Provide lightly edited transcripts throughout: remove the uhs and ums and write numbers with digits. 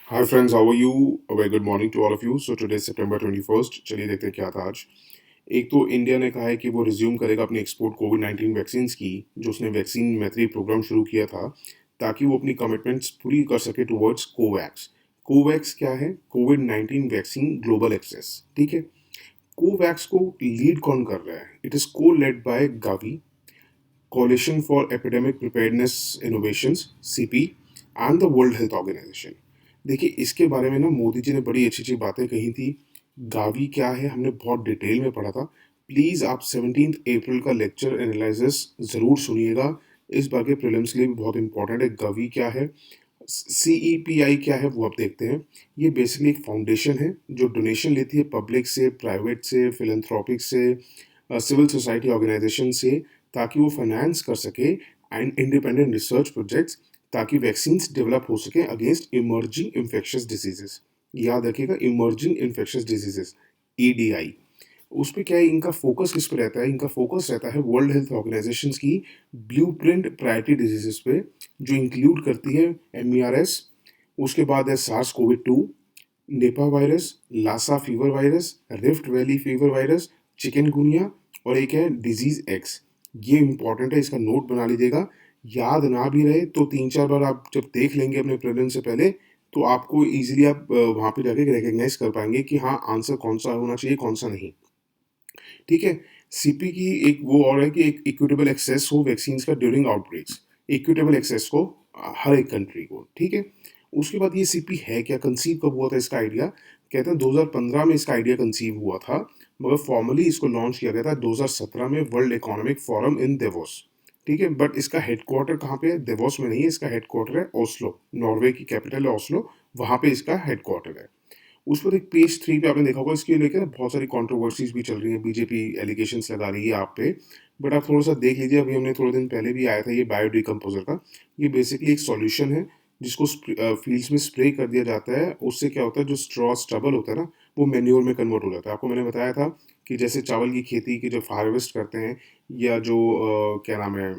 Hi friends, how are you? Very good morning to all of you. So today September 21st। चलिए देखते हैं क्या था आज। एक तो इंडिया ने कहा है कि वो रिज्यूम करेगा अपनी एक्सपोर्ट कोविड 19 वैक्सीन की, जो उसने वैक्सीन मैत्री प्रोग्राम शुरू किया था, ताकि वो अपनी कमिटमेंट्स पूरी कर सके टुवर्ड्स कोवैक्स। कोवैक्स क्या है? COVID 19 vaccine global access. ठीक है। कोवैक्स को लीड कौन कर रहा है? It is co-led by Gavi, Coalition for Epidemic Preparedness Innovations (CP) and the world health organisation. देखिए, इसके बारे में ना मोदी जी ने बड़ी अच्छी अच्छी बातें कही थी। गावी क्या है हमने बहुत डिटेल में पढ़ा था। प्लीज़ आप 17 अप्रैल का लेक्चर एनालिसिस ज़रूर सुनिएगा। इस बार के प्रीलिम्स के लिए भी बहुत इंपॉर्टेंट है। गावी क्या है, CEPI क्या है, वो आप देखते हैं। ये बेसिकली एक फाउंडेशन है जो डोनेशन लेती है पब्लिक से, प्राइवेट से, फिलेंथ्रोपिक से, सिविल सोसाइटी ऑर्गेनाइजेशन से, ताकि वो फाइनेंस कर सके एंड इंडिपेंडेंट रिसर्च प्रोजेक्ट्स, ताकि वैक्सीन्स डेवलप हो सके अगेंस्ट इमर्जिंग इन्फेक्शियस डिजीजेस। याद रखिएगा, इमर्जिंग इन्फेक्शियस डिजीजेस, EDI। उस पे क्या है, इनका फोकस किस पे रहता है? इनका फोकस रहता है वर्ल्ड हेल्थ ऑर्गेनाइजेशंस की ब्लूप्रिंट प्रायोरिटी डिजीजेस पे, जो इंक्लूड करती है MERS। उसके बाद है SARS-CoV-2, Nipah virus, Lassa fever virus, Rift Valley fever virus, chikungunya, और एक है डिजीज एक्स। ये इंपॉर्टेंट है, इसका नोट बना लीजिएगा। याद ना भी रहे तो तीन चार बार आप जब देख लेंगे अपने प्रीलिम्स से पहले, तो आपको इजीली आप वहाँ पे जाके रिकग्नाइज कर पाएंगे कि हाँ, आंसर कौन सा होना चाहिए, कौन सा नहीं। ठीक है। CP की एक वो और है कि एक इक्विटेबल एक्सेस हो वैक्सीन का ड्यूरिंग आउटब्रेक्स। इक्विटेबल एक्सेस को हर एक कंट्री को। ठीक है। उसके बाद ये CP है क्या, कंसीव कब हुआ था इसका आइडिया? कहते हैं 2015 में इसका आइडिया कंसीव हुआ था, मगर फॉर्मली इसको लॉन्च किया गया था 2017 में world economic forum in Davos. ठीक है। बट इसका हेडक्वार्टर कहाँ पे है? देवोस में नहीं है, इसका हेडक्वार्टर है ओस्लो, नॉर्वे की कैपिटल है ओस्लो। वहाँ पे इसका हेडक्वार्टर है। उस पर एक पेज 3 पे आपने देखा होगा, इसके लेकर बहुत सारी कंट्रोवर्सीज भी चल रही है। बीजेपी एलिगेशंस लगा रही है आप पे। बट आप थोड़ा सा देख लीजिए, अभी हमने थोड़े दिन पहले भी आया था ये बायोडिकम्पोजर का। ये बेसिकली एक सॉल्यूशन है जिसको फील्ड्स में स्प्रे कर दिया जाता है। उससे क्या होता है, जो स्ट्रॉ स्टबल होता है ना, वो मेन्योर में कन्वर्ट हो जाता है। आपको मैंने बताया था कि जैसे चावल की खेती की जब हार्वेस्ट करते हैं, या जो क्या नाम है,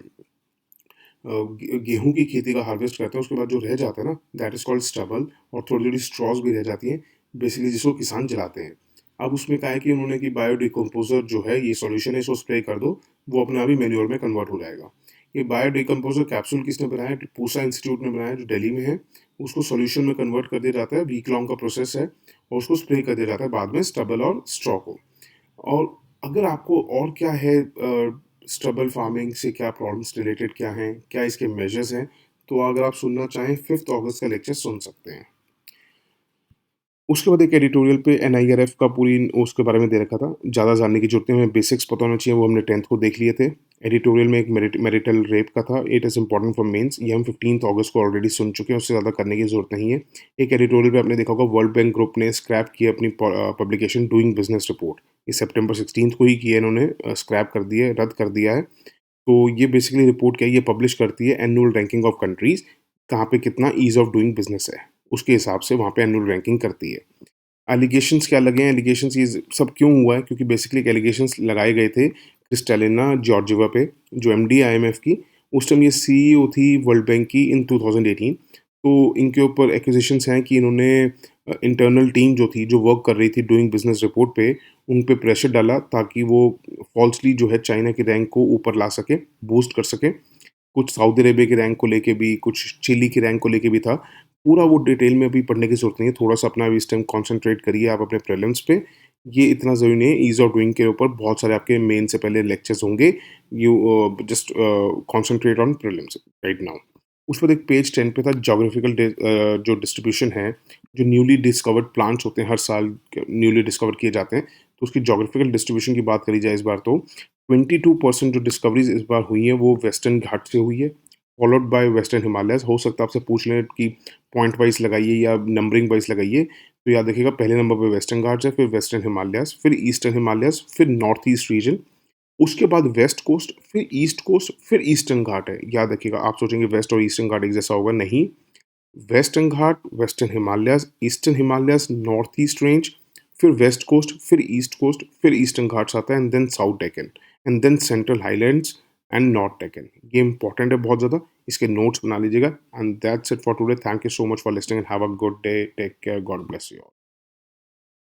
गेहूं की खेती का हार्वेस्ट करते हैं, उसके बाद जो रह जाता है ना, दैट इज कॉल्ड स्टबल। और थोड़ी थोड़ी स्ट्रॉज भी रह जाती हैं, बेसिकली जिसको किसान जलाते हैं। अब उसमें क्या है कि उन्होंने कि बायोडिकम्पोजर जो है, ये सॉल्यूशन है, इसको स्प्रे कर दो, वो अपने आप ही मेन्योर में कन्वर्ट हो जाएगा। ये बायोडिकम्पोजर कैप्सूल किसने बनाया? पूसा इंस्टीट्यूट ने बनाया, जो दिल्ली में है। उसको सॉल्यूशन में कन्वर्ट कर दिया जाता है, वीक लॉन्ग का प्रोसेस है, और उसको स्प्रे कर दिया जाता है बाद में स्टबल और स्ट्रॉ को। और अगर आपको और क्या है, स्ट्रबल फार्मिंग से क्या प्रॉब्लम्स रिलेटेड क्या हैं, क्या इसके मेजर्स हैं, तो अगर आप सुनना चाहें 5 अगस्त का लेक्चर सुन सकते हैं। उसके बाद एक एडिटोरियल पे NIRF का पूरी उसके बारे में दे रखा था। ज़्यादा जानने की जरूरत नहीं, हमें बेसिक्स पता होना चाहिए, वो हमने 10th को देख लिए थे। एडिटोरियल में एक मैरिटल रेप का था, it is important for mens. ये हम 15 अगस्त को ऑलरेडी सुन चुके हैं, उससे ज़्यादा करने की जरूरत नहीं है। एक एडिटोरियल पे आपने देखा होगा, वर्ल्ड बैंक ग्रुप ने स्क्रैप किया अपनी पब्लिकेशन डूइंग बिजनेस रिपोर्ट। ये September 16 को ही किया इन्होंने, स्क्रैप कर दिया है, रद्द कर दिया है। तो ये बेसिकली रिपोर्ट क्या है, ये पब्लिश करती है एनुअल रैंकिंग ऑफ कंट्रीज, कहाँ पे कितना ईज ऑफ डूइंग बिजनेस है, उसके हिसाब से वहाँ पे एनुअल रैंकिंग करती है। एलिगेशंस क्या लगे हैं? एलिगेशंस ये सब क्यों हुआ है? क्योंकि बेसिकली एलिगेशंस लगाए गए थे क्रिस्टेलिना जॉर्जिवा पे, जो MD IMF की। उस टाइम ये CEO थी वर्ल्ड बैंक की इन 2018। तो इनके ऊपर एक्यूजेशंस हैं कि इन्होंने इंटरनल टीम जो थी, जो वर्क कर रही थी डूइंग बिजनेस रिपोर्ट पे, उन पे प्रेशर डाला ताकि वो फॉल्सली जो है चाइना की रैंक को ऊपर ला सके, बूस्ट कर सके। कुछ सऊदी अरेबिया की रैंक को लेके भी, कुछ चिली की रैंक को लेके भी था। पूरा वो डिटेल में अभी पढ़ने की ज़रूरत नहीं है, थोड़ा-सा अपना अभी इस टाइम कॉन्संट्रेट करिए आप अपने प्रीलिम्स पे। ये इतना ज़रूरी नहीं है, ईज़ ऑफ डूइंग के ऊपर बहुत सारे आपके मेन से पहले लेक्चर्स होंगे। You just concentrate on prelims right now. उस पर एक पेज 10 पे था ज्योग्राफिकल जो डिस्ट्रीब्यूशन है, जो न्यूली डिस्कवर्ड प्लांट्स होते हैं, हर साल न्यूली डिस्कवर किए जाते हैं, तो उसकी ज्योग्राफिकल डिस्ट्रीब्यूशन की बात करी जाए इस बार, तो 22% जो डिस्कवरीज इस बार हुई हैं वो वेस्टर्न घाट से हुई है, फॉलोड बाय वेस्टर्न हिमालयस। हो सकता है आपसे पूछ लें कि पॉइंट वाइज लगाइए या नंबरिंग वाइज लगाइए, तो याद रखिएगा पहले नंबर पे वेस्टर्न घाट्स है, फिर वेस्टर्न हिमालयस, फिर ईस्टर्न हिमालयस, फिर नॉर्थ ईस्ट रीजन, उसके बाद वेस्ट कोस्ट, फिर ईस्ट कोस्ट, फिर ईस्टर्न घाट है। याद रखिएगा, आप सोचेंगे वेस्ट और ईस्टर्न घाट एक जैसा होगा, नहीं। Western Ghat, western Himalayas, eastern Himalayas, north east range, फिर वेस्ट कोस्ट, फिर ईस्ट कोस्ट, फिर ईस्टर्न घाट्स आता है, and then south Deccan, and then central highlands and north Deccan. ये इंपॉर्टेंट है बहुत ज़्यादा, इसके नोट्स बना लीजिएगा। And that's it for today. Thank you so much for listening and have a good day. Take care. God bless you.